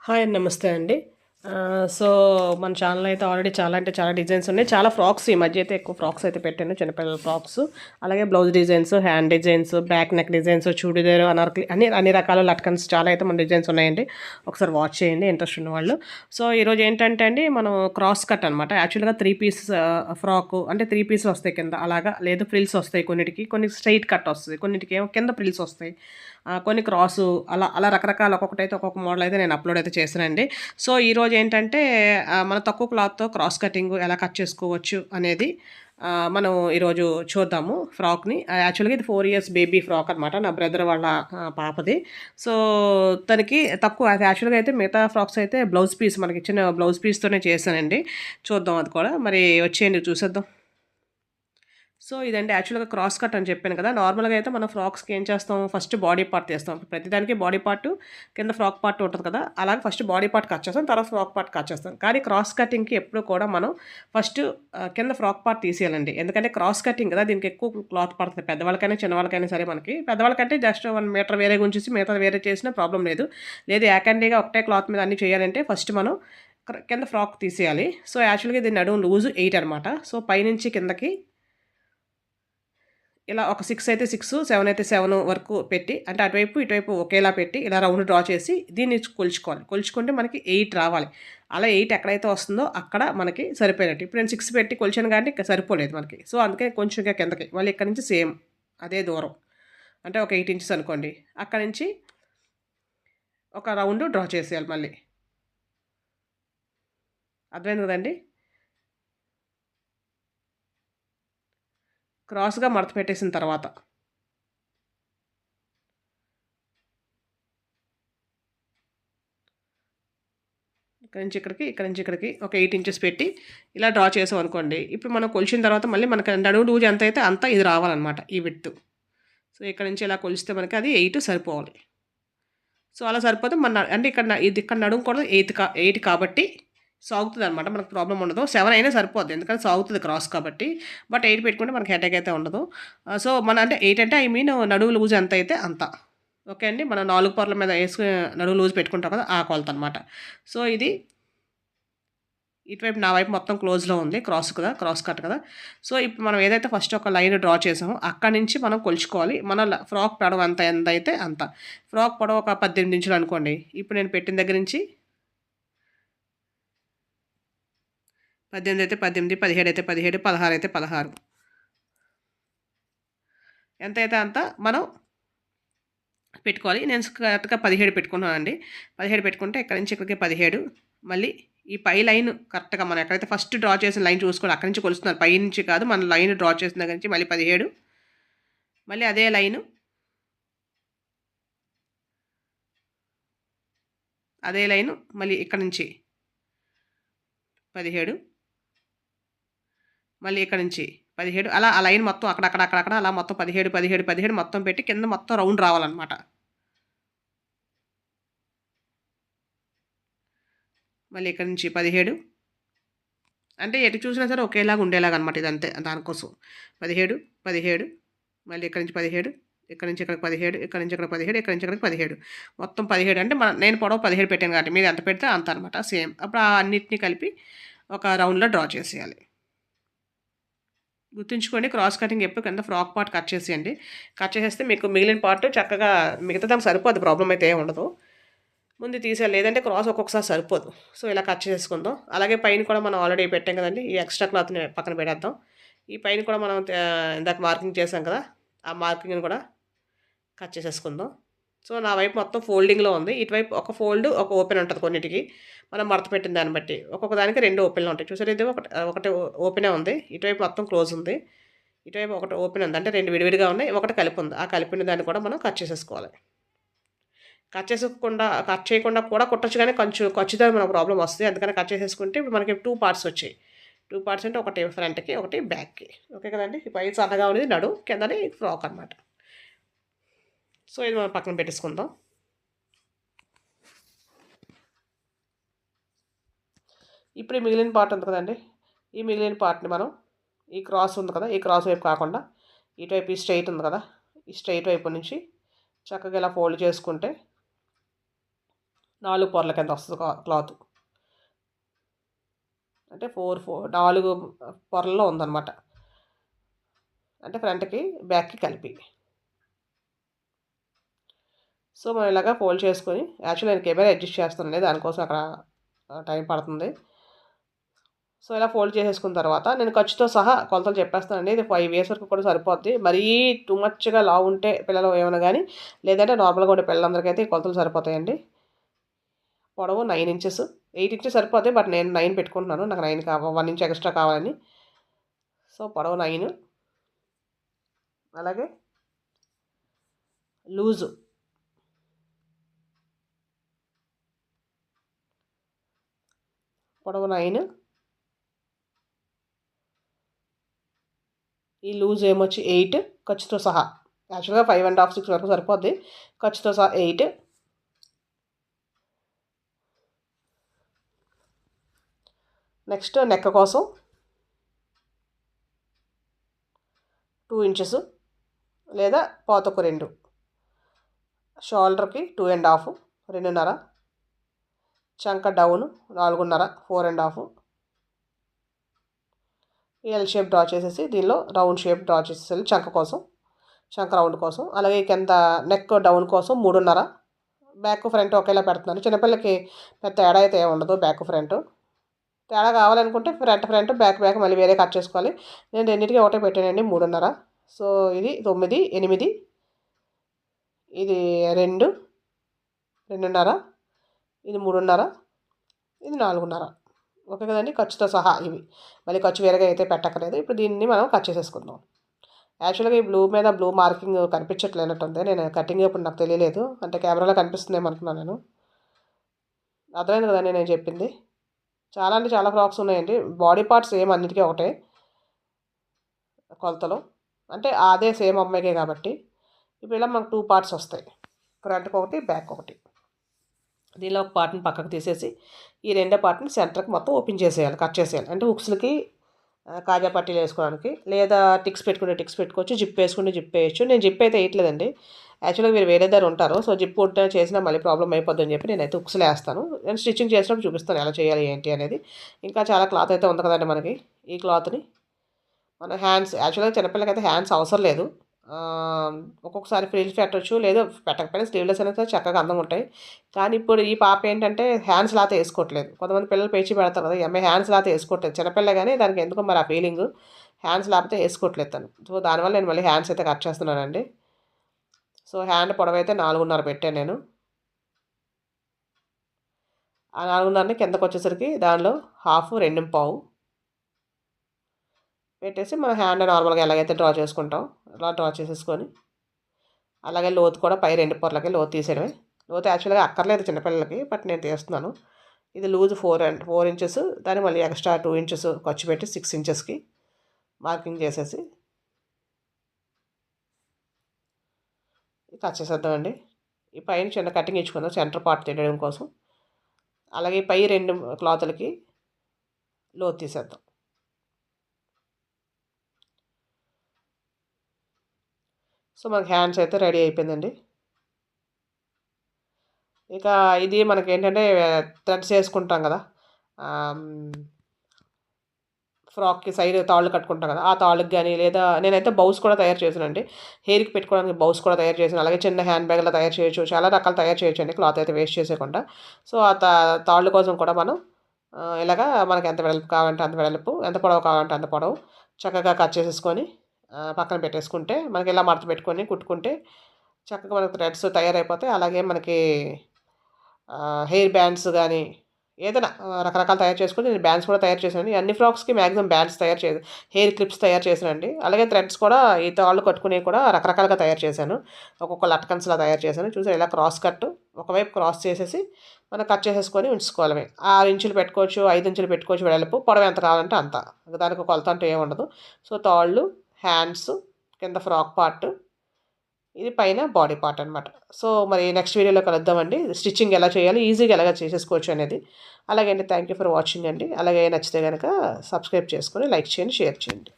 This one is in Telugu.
హాయ్ అండి. నమస్తే అండి. సో, మన ఛానల్‌లో అయితే ఆల్రెడీ చాలా అంటే చాలా డిజైన్స్ ఉన్నాయి. చాలా ఫ్రాక్స్ ఈ మధ్య అయితే ఎక్కువ ఫ్రాక్స్ అయితే పెట్టాను. చిన్నపిల్లల ఫ్రాక్స్, అలాగే blouse designs, hand designs, back neck designs, churidar, Anarkali అన్ని అన్ని రకాల లట్కన్స్ చాలా అయితే మన డిజైన్స్ ఉన్నాయండి. ఒకసారి వాచ్ చేయండి ఇంట్రెస్ట్ ఉన్నవాళ్ళు. సో, ఈరోజు ఏంటంటే అండి మనం క్రాస్ కట్ అనమాట. యాక్చువల్‌గా 3 పీస్ ఫ్రాకు అంటే 3 పీసులు వస్తాయి కింద. అలాగా లేదు ఫ్రిల్స్ వస్తాయి కొన్నిటికి. కొన్ని స్ట్రెయిట్ కట్ వస్తది. కొన్నిటికేమో కింద ఫ్రిల్స్ వస్తాయి. కొన్ని క్రాసు అలా అలా రకరకాల ఒక్కొక్కటైతే ఒక్కొక్క మోడల్ అయితే నేను అప్‌లోడ్ అయితే చేశానండి. సో, ఈరోజు ఏంటంటే మన తక్కువ క్లాత్‌తో క్రాస్ కటింగ్ ఎలా కట్ చేసుకోవచ్చు అనేది మనం ఈరోజు చూద్దాము ఫ్రాక్‌ని. యాక్చువల్‌గా ఇది 4 ఇయర్స్ బేబీ ఫ్రాక్ అనమాట. నా బ్రదర్ వాళ్ళ పాపది. సో, తనకి తక్కువ అది యాక్చువల్‌గా అయితే మిగతా ఫ్రాక్స్ అయితే బ్లౌజ్ పీస్ మనకిచ్చిన బ్లౌజ్ పీస్‌తోనే చేశానండి. చూద్దాం అది కూడా. మరి వచ్చేయండి చూసేద్దాం. సో, ఇదండి యాక్చువల్‌గా క్రాస్ కట్ అని చెప్పాను కదా! నార్మల్‌గా అయితే మనం ఫ్రాక్స్‌కి ఏం చేస్తాం, ఫస్ట్ బాడీ పార్ట్ తీస్తాం. ప్రతిదానికి బాడీ పార్ట్, కింద ఫ్రాక్ పార్ట్ ఉంటది కదా! అలాగే ఫస్ట్ బాడీ పార్ట్ కట్ చేస్తాం. తర్వాత ఫ్రాక్ పార్ట్ కట్ చేస్తాం. కానీ క్రాస్ కటింగ్‌కి ఎప్పుడు కూడా మనం ఫస్ట్ కింద ఫ్రాక్ పార్ట్ తీసేయాలండి. ఎందుకంటే క్రాస్ కటింగ్ కదా! దీనికి ఎక్కువ క్లాత్ పడతది. పెద్దవాళ్ళకైనా, చిన్నవాళ్ళకైనా సరే మనకి. పెద్దవాళ్ళకంటే జస్ట్ 1 మీటర్ వేరేగా ఉంచేసి మిగతాది వేరే చేసినా ప్రాబ్లమ్ లేదు. లేదు ఏకండిగా ఒకటే క్లాత్ మీద అన్నీ చేయాలంటే ఫస్ట్ మనం కింద ఫ్రాక్ తీసేయాలి. సో, యాక్చువల్‌గా ఇది నడుము లూజ్ 8 అనమాట. సో, పైనుంచి కిందకి ఇలా ఒక 6 అయితే 6, 7 అయితే 7 వరకు పెట్టి అంటే అటువైపు, ఇటువైపు ఒకేలా పెట్టి ఇలా రౌండ్ డ్రా చేసి దీన్ని కొలుచుకోవాలి. కొలుచుకుంటే మనకి 8 రావాలి. అలా 8 ఎక్కడైతే వస్తుందో అక్కడ మనకి సరిపోయినట్టు. ఇప్పుడు నేను 6 పెట్టి కొలిచాను కాబట్టి ఇంక సరిపోలేదు మనకి. సో, అందుకే కొంచెం ఇంకా కిందకి మళ్ళీ ఇక్కడి నుంచి సేమ్ అదే దూరం. అంటే ఒక 8 ఇంచెస్ అనుకోండి. అక్కడి నుంచి ఒక రౌండ్ డ్రా చేసేయాలి మళ్ళీ. అర్థమైంది కదండీ! క్రాస్‌గా మడత పెట్టేసిన తర్వాత ఇక్కడి నుంచి ఇక్కడికి, ఇక్కడి నుంచి ఇక్కడికి ఒక 8 ఇంచెస్ పెట్టి ఇలా డ్రా చేసామనుకోండి. ఇప్పుడు మనం కొలిచిన తర్వాత మళ్ళీ మనకు నడుము లూజ్ ఎంతైతే అంత ఇది రావాలనమాట ఈ విడ్త్. సో, ఇక్కడ నుంచి ఇలా కొలిస్తే మనకి అది 8 సరిపోవాలి. సో, అలా సరిపోతే అంటే ఇక్కడ నడుము కూడా 8 కాబట్టి సాగుతదనమాట. మనకు ప్రాబ్లమ్ ఉండదు. 7 అయినా సరిపోద్ది. ఎందుకంటే సాగుతది క్రాస్ కాబట్టి. బట్ 8 పెట్టుకుంటే మనకి హెడేక్ అయితే ఉండదు. సో, అంటే 8 అంటే ఐ మీన్ నడుము లూజ్ ఎంతైతే అంత. ఓకే అండి. మనం 4 పొరల మీద ఏసుకొని నడుము లూజ్ పెట్టుకుంటాం కదా! ఆ కొలతనమాట. సో, ఇది ఇటువైపు నా వైపు మొత్తం క్లోజ్‌లో ఉంది. క్రాస్ కదా! క్రాస్ కట్ కదా! సో, ఇప్పుడు మనం ఏదైతే ఫస్ట్ ఒక లైన్ డ్రా చేసామో అక్కడి నుంచి మనం కొలుచుకోవాలి. మన ఫ్రాక్ పొడవు ఎంతైతే అంత. ఫ్రాక్ పొడవు ఒక 18 ఇంచులు అనుకోండి. ఇప్పుడు నేను పెట్టిన దగ్గర నుంచి 18 అయితే 18, 17 అయితే 17, 16 అయితే 16 ఎంతైతే అంత మనం పెట్టుకోవాలి. నేను కరెక్ట్‌గా 17 పెట్టుకున్నానండి. 17 పెట్టుకుంటే ఇక్కడి నుంచి ఇక్కడికి 17 మళ్ళీ ఈ పై లైన్ కరెక్ట్‌గా మనం ఎక్కడైతే ఫస్ట్ డ్రా చేసిన లైన్ చూసుకోవాలి. అక్కడి నుంచి కొలుస్తున్నాను. పై నుంచి కాదు. మన లైన్ డ్రా చేసిన దగ్గర నుంచి మళ్ళీ 17 మళ్ళీ అదే లైను అదే లైను మళ్ళీ ఇక్కడి నుంచి 17 మళ్ళీ ఇక్కడి నుంచి 17 అలా ఆ లైన్ మొత్తం అక్కడక్కడ అలా మొత్తం 17, 17, 17 మొత్తం పెట్టి కింద మొత్తం రౌండ్ రావాలనమాట. మళ్ళీ ఇక్కడి నుంచి 17 అంటే ఎటు చూసినా సరే ఒకేలాగా ఉండేలాగనమాట ఇదంతే దానికోసం. 17, 17 మళ్ళీ ఇక్కడి నుంచి 17, ఇక్కడి నుంచి ఇక్కడికి 17, ఇక్కడి నుంచి ఇక్కడికి 17, ఇక్కడి నుంచి ఇక్కడికి 17 మొత్తం 17 అంటే నేను పొడవు 17 పెట్టాను కాబట్టి మీరు ఎంత పెడితే అంత అనమాట సేమ్. అప్పుడు ఆ అన్నిటిని కలిపి ఒక రౌండ్‌లో డ్రా చేసేయాలి. గుర్తుంచుకోండి క్రాస్ కటింగ్ ఎప్పుడు కింద ఫ్రాక్ పార్ట్ కట్ చేసేయండి. కట్ చేసేస్తే మీకు మిగిలిన పార్ట్ చక్కగా మిగతాదానికి సరిపోద్ది ప్రాబ్లమ్ అయితే ఏమి ఉండదు. ముందు తీసేయాలి. లేదంటే క్రాస్ ఒక్కొక్కసారి సరిపోదు. సో, ఇలా కట్ చేసుకుందాం. అలాగే పైన కూడా మనం ఆల్రెడీ పెట్టాం కదండీ! ఈ ఎక్స్‌ట్రా క్లాత్‌ని పక్కన పెట్టేద్దాం. ఈ పైన కూడా మనం ఇందాక మార్కింగ్ చేసాం కదా! ఆ మార్కింగ్‌ని కూడా కట్ చేసేసుకుందాం. సో, నా వైపు మొత్తం ఫోల్డింగ్‌లో ఉంది. ఇటువైపు ఒక ఫోల్డ్, ఒక ఓపెన్ ఉంటది కొన్నిటికి. మనం మడత పెట్టిన దాన్ని బట్టి. ఒక్కొక్క దానికి 2 ఓపెన్‌లు ఉంటాయి. చూసారా ఇది ఒకటి ఓపెనే ఉంది. ఇటువైపు మొత్తం క్లోజ్ ఉంది. ఇటువైపు ఒకటి ఓపెన్ ఉంది. అంటే 2 విడివిడిగా ఉన్నాయి. ఒకటి కలిపి ఉంది. ఆ కలిపిన దాన్ని కూడా మనం కట్ చేసేసుకోవాలి. కట్ చేయకుండా కూడా కుట్టొచ్చు కానీ కొంచెం ఖర్చుతో మనకు ప్రాబ్లమ్ వస్తది. అందుకని కట్ చేసేసుకుంటే ఇప్పుడు మనకి 2 పార్ట్స్ వచ్చాయి. 2 పార్ట్స్ అంటే ఒకటి ఫ్రంట్‌కి, ఒకటి బ్యాక్‌కి. ఓకే కదండీ! ఈ పై సన్నగా ఉండేది నడుం, కిందని ఫ్రాక్ అనమాట. సో, ఇది మనం పక్కన పెట్టేసుకుందాం. ఇప్పుడు ఈ మిగిలిన పార్ట్ ఉంది కదండీ! ఈ మిగిలిన పార్ట్‌ని మనం ఈ క్రాస్ ఉంది కదా! ఈ క్రాస్ వైపు కాకుండా ఇటువైపు ఈ స్ట్రెయిట్ ఉంది కదా! ఈ స్ట్రెయిట్ వైపు నుంచి చక్కగా ఇలా ఫోల్డ్ చేసుకుంటే 4 పొరల కింద వస్తుంది క్లాత్. అంటే 4 పొరల్లో ఉందన్నమాట. అంటే ఫ్రంట్కి బ్యాక్కి కలిపి. సో మనం ఇలాగా ఫోల్డ్ చేసుకొని, యాక్చువల్లీ నేను కెమెరా అడ్జస్ట్ చేస్తానండి, దానికోసం అక్కడ టైం పడుతుంది. సో ఇలా ఫోల్డ్ చేసేసుకున్న తర్వాత నేను ఖర్చుతో సహా కొలతలు చెప్పేస్తానండి. ఇది 5 ఇయర్స్ వరకు కూడా సరిపోద్ది. మరీ టూ మచ్గా లావు ఉంటే పిల్లలు ఏమైనా కానీ, లేదంటే నార్మల్గా ఉండే పిల్లలందరికైతే ఈ కొలతలు సరిపోతాయండి. పొడవు 9 ఇంచెస్, 8 ఇంచెస్ సరిపోతాయి. బట్ నేను 9 పెట్టుకుంటున్నాను, నాకు 9 1 ఇంచ్ ఎక్స్ట్రా కావాలని. సో పొడవు 9. అలాగే లూజు పొడవు 9. ఈ లూజ్ ఏమొచ్చి 8 ఖర్చుతో సహా. యాక్చువల్గా 5.5 6 వరకు సరిపోద్ది, ఖర్చుతో సహా 8. నెక్స్ట్ నెక్ కోసం 2 ఇంచెస్ లేదా పాతొక 2. షోల్డర్కి 2.5, 2.5. చంక డౌన్ 4.5, 4.5. ఎల్ షేప్ డ్రా చేసేసి దీనిలో రౌండ్ షేప్ డ్రా చేసేసి చంక రౌండ్ కోసం. అలాగే కింద నెక్ డౌన్ కోసం 3.5. బ్యాక్ ఫ్రంట్ ఒకేలా పెడుతున్నాను. చిన్నపిల్లకి పెద్ద తేడా అయితే ఏమి ఉండదు. బ్యాక్ ఫ్రంట్ తేడా కావాలనుకుంటే ఫ్రంట్ బ్యాక్ మళ్ళీ వేరే కట్ చేసుకోవాలి. నేను రెండింటికి ఒకటే పెట్టానండి, 3.5. సో ఇది 9, 8. ఇది 2, 2.5. ఇది 3.5. ఇది 4.5. ఓకే కదండి, ఖర్చుతో సహా ఇవి. మళ్ళీ ఖర్చు వేరేగా అయితే పెట్టక్కర్లేదు. ఇప్పుడు దీన్ని మనం కట్ చేసేసుకుందాం. యాక్చువల్గా ఈ బ్లూ మీద బ్లూ మార్కింగ్ కనిపించట్లేనట్టుంది. నేను కటింగ్ ఇప్పుడు నాకు తెలియలేదు, అంటే కెమెరాలో కనిపిస్తుందేమో అనుకున్నాను నేను. అర్థమైంది కదండి నేను చెప్పింది. చాలా అంటే చాలా ఫ్రాక్స్ ఉన్నాయండి. బాడీ పార్ట్స్ సేమ్, అన్నిటికీ ఒకటే కొలతలు, అంటే అదే సేమ్ అమ్మాయికే కాబట్టి. ఇప్పుడు ఇలా మనకు 2 పార్ట్స్ వస్తాయి, ఫ్రంట్కి ఒకటి బ్యాక్ ఒకటి. దీనిలో ఒక పార్ట్ని పక్కకు తీసేసి ఈ రెండో పార్ట్ని సెంటర్కి మొత్తం ఓపెన్ చేసేయాలి, కట్ చేసేయాలి. అంటే హుక్స్లకి కాజా పట్టీలు వేసుకోవడానికి, లేదా టిక్స్ పెట్టుకోవచ్చు, జిప్ వేసుకుంటే జిప్ వేయచ్చు. నేను జిప్ అయితే వేయట్లేదండి. యాక్చువల్గా మీరు వేరే దగ్గర ఉంటారు, సో జిప్ ఉంటే చేసినా మళ్ళీ ప్రాబ్లం అయిపోద్ది అని చెప్పి నేనైతే హుక్స్లో వేస్తాను. నేను స్టిచ్చింగ్ చేసినప్పుడు చూపిస్తాను ఎలా చేయాలి ఏంటి అనేది. ఇంకా చాలా క్లాత్ అయితే ఉంది కదండి మనకి. ఈ క్లాత్ని మన హ్యాండ్స్, యాక్చువల్గా చిన్నపిల్లలకి అయితే హ్యాండ్స్ అవసరం లేదు. ఒక్కొక్కసారి ఫ్రిల్స్ పెట్టచ్చు, లేదా పెట్టకపోయినా స్లీవ్లెస్ అనేది చక్కగా అందంగా ఉంటాయి. కానీ ఇప్పుడు ఈ పాప ఏంటంటే హ్యాండ్స్ లాత వేసుకోవట్లేదు. కొంతమంది పిల్లలు పేచి పెడతారు కదా, ఈ అమ్మాయి హ్యాండ్స్ లాత వేసుకోవట్లేదు. చిన్నపిల్ల కానీ దానికి ఎందుకో మరి ఆ ఫీలింగ్, హ్యాండ్స్ లేకపోతే వేసుకోవట్లేదు తను. సో దానివల్ల నేను మళ్ళీ హ్యాండ్స్ అయితే కట్ చేస్తున్నానండి. సో హ్యాండ్ పొడవు అయితే 4.5 పెట్టాను నేను. ఆ 4.5ని కిందకు వచ్చేసరికి దానిలో హాఫ్ 2.5 పెట్టేసి మన హ్యాండ్ నార్మల్గా ఎలాగైతే డ్రా చేసుకుంటాం అలా డ్రా చేసేసుకొని, అలాగే లోతు కూడా పై 2 పొరలకి లోతు తీసేయడమే. లోతు యాక్చువల్గా అక్కర్లేదు చిన్నపిల్లలకి, బట్ నేను తీస్తున్నాను. ఇది లూజ్ 4 ఇంచెస్, దాన్ని మళ్ళీ ఎక్స్ట్రా 2 ఇంచెస్ ఖర్చు పెట్టి 6 ఇంచెస్కి మార్కింగ్ చేసేసి కట్ చేసేద్దామండి. ఈ పైన చిన్న కటింగ్ ఇచ్చుకుందాం సెంటర్ పార్ట్ తీయడం కోసం. అలాగే పై 2 క్లాతులకి లోతు తీసేద్దాం. సో మనకి హ్యాండ్స్ అయితే రెడీ అయిపోయిందండి. ఇక ఇది మనకేంటంటే థ్రెడ్స్ వేసుకుంటాం కదా, ఫ్రాక్కి సైడ్ తాళ్ళు కట్టుకుంటాం కదా, ఆ తాళ్ళకి కానీ, లేదా నేనైతే బౌస్ కూడా తయారు చేశానండి. హెయిర్కి పెట్టుకోవడానికి బౌస్ కూడా తయారు చేశాను. అలాగే చిన్న హ్యాండ్ బ్యాగ్లో తయారు చేయొచ్చు, చాలా రకాలు తయారు చేయొచ్చు అండి, క్లాత్ అయితే వేస్ట్ చేసేయకుండా. సో ఆ తాళ్ళు కోసం కూడా మనం ఇలాగా మనకి ఎంత వెడల్పు కావాలంటే అంత వెడల్పు, ఎంత పొడవు కావాలంటే అంత పొడవు చక్కగా కట్ చేసేసుకొని పక్కన పెట్టేసుకుంటే, మనకి ఇలా మడత పెట్టుకొని కుట్టుకుంటే చక్కగా మనకు థ్రెడ్స్ తయారైపోతాయి. అలాగే మనకి హెయిర్ బ్యాండ్స్ కానీ ఏదైనా రకరకాలు తయారు చేసుకొని, నేను బ్యాండ్స్ కూడా తయారు చేశాను. అన్ని ఫ్రాక్స్కి మ్యాక్సిమం బ్యాండ్స్ తయారు చేసి, హెయిర్ క్లిప్స్ తయారు చేశానండి. అలాగే థ్రెడ్స్ కూడా ఈ తాళ్ళు కట్టుకునేవి కూడా రకరకాలుగా తయారు చేశాను. ఒక్కొక్క లట్కన్స్లా తయారు చేశాను. చూసారు ఇలా క్రాస్ కట్, ఒకవైపు క్రాస్ చేసేసి మనం కట్ చేసేసుకొని ఉంచుకోవడమే. 6 ఇంచులు పెట్టుకోవచ్చు, 5 ఇంచులు పెట్టుకోవచ్చు వెడల్పు, పొడవు ఎంత కావాలంటే అంత. దానికి కొలత అంటూ ఏమి ఉండదు. సో తాళ్ళు, హ్యాండ్స్, కింద ఫ్రాక్ పార్ట్, ఇది పైన బాడీ పార్ట్ అనమాట. సో మరి నెక్స్ట్ వీడియోలో కలుద్దామండి, స్టిచ్చింగ్ ఎలా చేయాలి, ఈజీగా ఎలాగ చేసేసుకోవచ్చు అనేది. అలాగే అండి, థ్యాంక్ యూ ఫర్ వాచింగ్ అండి. అలాగే నచ్చితే కనుక సబ్స్క్రైబ్ చేసుకొని లైక్ చేయండి, షేర్ చేయండి.